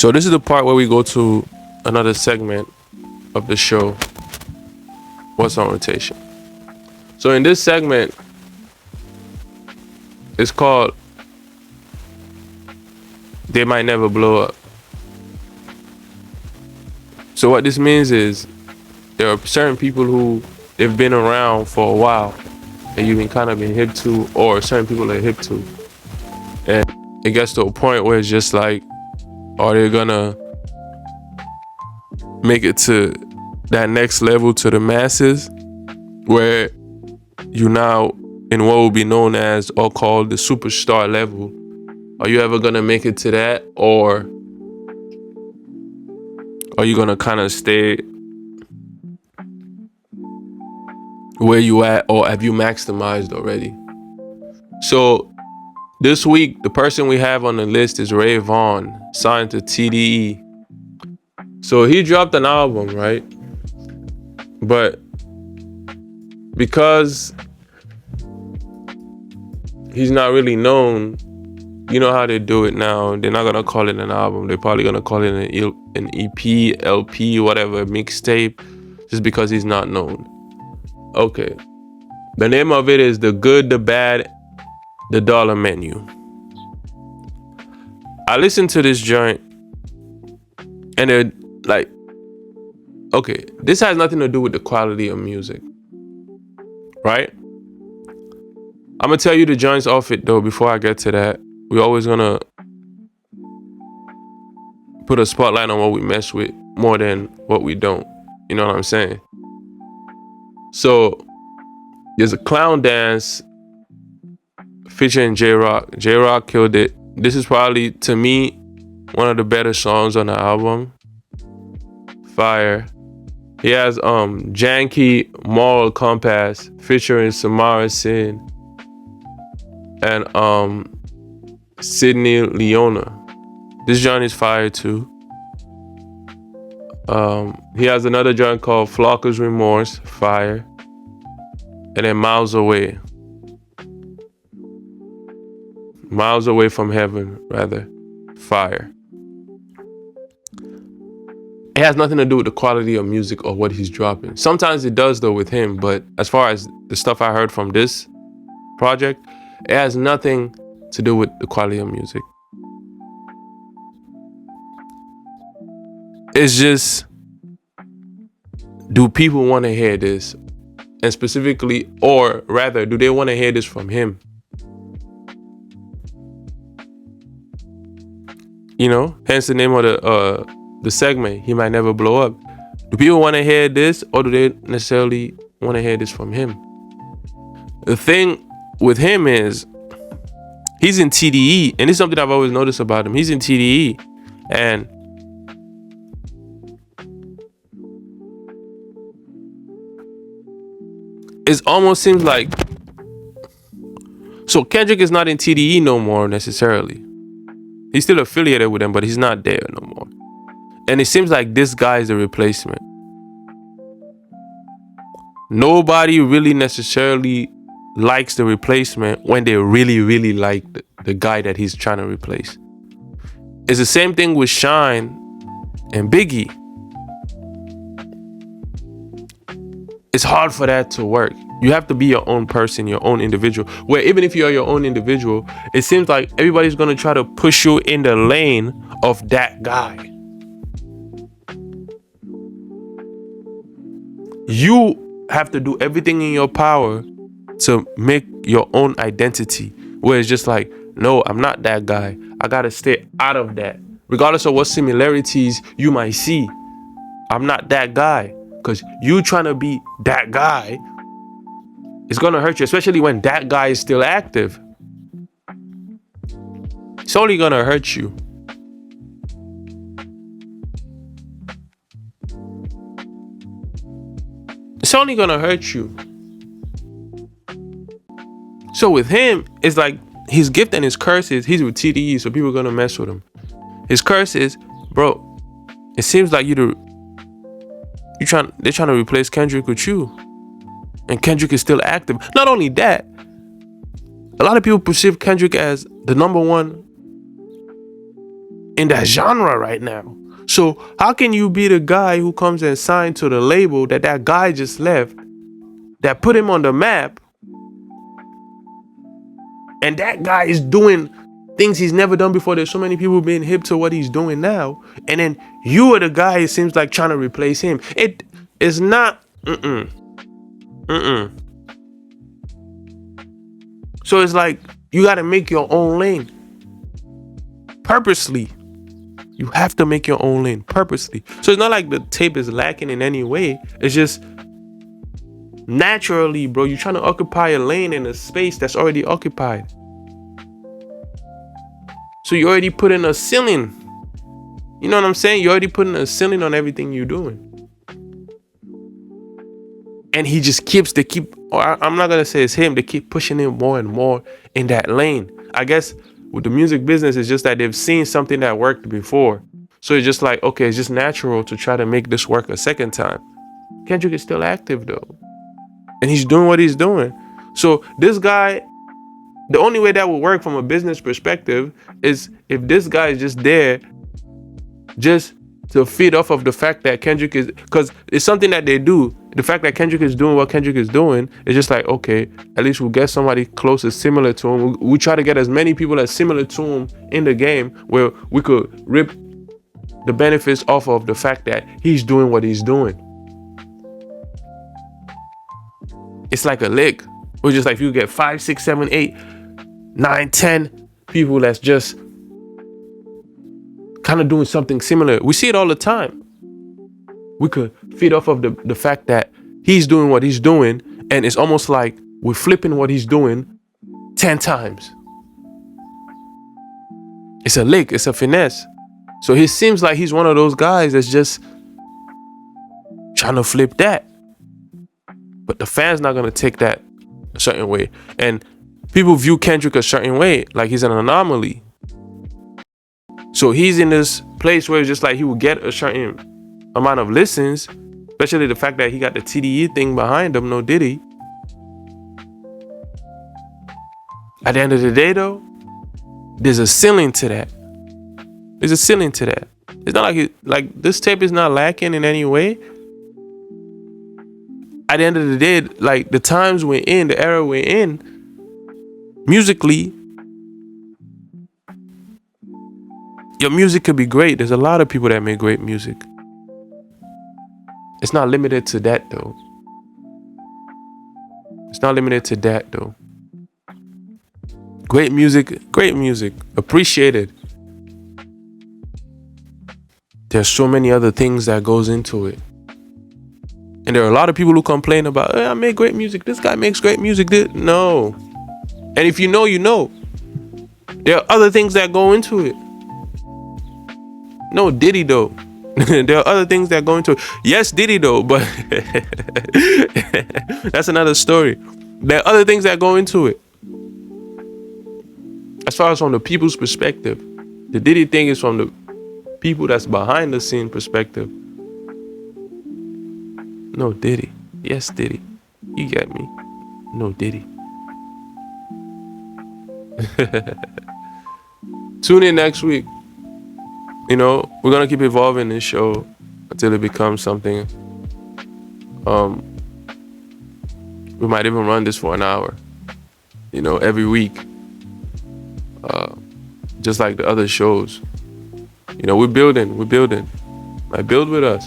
So this is the part where we go to another segment of the show, What's on Rotation. So in this segment, it's called They Might Never Blow Up. So what this means is there are certain people who they've been around for a while and you've been kind of been hip to, or certain people are hip to. And it gets to a point where it's just like, are they gonna make it to that next level to the masses where you now in what will be known as or called the superstar level? Are you ever gonna make it to that, or are you gonna kind of stay where you at, or have you maximized already? So this week, the person we have on the list is Vaughn, signed to TDE. So he dropped an album, right? But because he's not really known, you know how they do it now. They're not gonna call it an album. They're probably gonna call it an EP, LP, whatever, mixtape, just because he's not known. Okay. The name of it is The Good, the Bad, the Dollar Menu. I listened to this joint and they're like, okay, this has nothing to do with the quality of music, right? I'm gonna tell you the joints off it though before I get to that. We're always gonna put a spotlight on what we mess with more than what we don't. You know what I'm saying? So there's a KLOWN dance featuring J-Rock. J-Rock killed it. This is probably, to me, one of the better songs on the album. Fire. He has JANKY, Moral Compass featuring Samara and Sydney Leona. This joint is fire too. He has another joint called FLOCKER'S Remorse, fire. And then Miles Away from Heaven, rather, fire. It has nothing to do with the quality of music or what he's dropping. Sometimes it does though with him, but as far as the stuff I heard from this project, it has nothing to do with the quality of music. It's just, do people want to hear this? And specifically, or rather, do they want to hear this from him? You know, hence the name of the segment, He Might Never Blow Up. Do people want to hear this, or do they necessarily want to hear this from him? The thing with him is, he's in TDE, and this is something I've always noticed about him. He's in TDE, and it almost seems like, so Kendrick is not in TDE no more necessarily. He's still affiliated with them, but he's not there no more. And it seems like this guy is a replacement. Nobody really necessarily likes the replacement when they really, really like the guy that he's trying to replace. It's the same thing with Shine and Biggie. It's hard for that to work. You have to be your own person, your own individual. Where even if you're your own individual, it seems like everybody's going to try to push you in the lane of that guy. You have to do everything in your power to make your own identity. Where it's just like, no, I'm not that guy. I got to stay out of that. Regardless of what similarities you might see, I'm not that guy. Because you trying to be that guy, it's going to hurt you, especially when that guy is still active. It's only going to hurt you. It's only going to hurt you. So with him, it's like his gift and his curses, he's with TDE, so people are going to mess with him. His curse is, bro, it seems like they're trying to replace Kendrick with you. And Kendrick is still active. Not only that, a lot of people perceive Kendrick as the number one in that genre right now. So how can you be the guy who comes and signed to the label that guy just left, that put him on the map, and that guy is doing things he's never done before? There's so many people being hip to what he's doing now, and then you are the guy, it seems like, trying to replace him. It is not. So it's like you got to make your own lane purposely. You have to make your own lane purposely. So it's not like the tape is lacking in any way. It's just naturally, bro, you're trying to occupy a lane in a space that's already occupied. So you already put in a ceiling. You know what I'm saying? You already putting a ceiling on everything you're doing. And he just I'm not gonna say it's him, they keep pushing him more and more in that lane. I guess with the music business, it's just that they've seen something that worked before. So it's just like, okay, it's just natural to try to make this work a second time. Kendrick is still active though. And he's doing what he's doing. So this guy, the only way that will work from a business perspective is if this guy is just there just to feed off of the fact that Kendrick is, because it's something that they do. The fact that Kendrick is doing what Kendrick is doing is just like, okay, at least we'll get somebody close as similar to him. We try to get as many people as similar to him in the game where we could rip the benefits off of the fact that he's doing what he's doing. It's like a lick. Or just like if you get 5, 6, 7, 8, 9, 10 people that's just kind of doing something similar. We see it all the time. We could feed off of the fact that he's doing what he's doing, and it's almost like we're flipping what he's doing 10 times. It's a lick, it's a finesse. So he seems like he's one of those guys that's just trying to flip that. But the fans not gonna take that a certain way. And people view Kendrick a certain way, like he's an anomaly. So he's in this place where it's just like he will get a certain amount of listens, especially the fact that he got the TDE thing behind him, no Diddy. At the end of the day though, there's a ceiling to that. There's a ceiling to that. It's not like this tape is not lacking in any way. At the end of the day, like the times we're in, the era we're in, musically, your music could be great. There's a lot of people that make great music. It's not limited to that though. It's not limited to that though. Great music, appreciated. There's so many other things that goes into it. And there are a lot of people who complain about, I make great music, this guy makes great music. No. And if you know, you know. There are other things that go into it. No Diddy though. There are other things that go into it. Yes, Diddy though, but that's another story. There are other things that go into it. As far as from the people's perspective, the Diddy thing is from the people that's behind the scene perspective. No Diddy. Yes, Diddy. You get me. No Diddy. Tune in next week. You know, we're gonna keep evolving this show until it becomes something. We might even run this for an hour, you know, every week. Just like the other shows. You know, we're building. Like, build with us.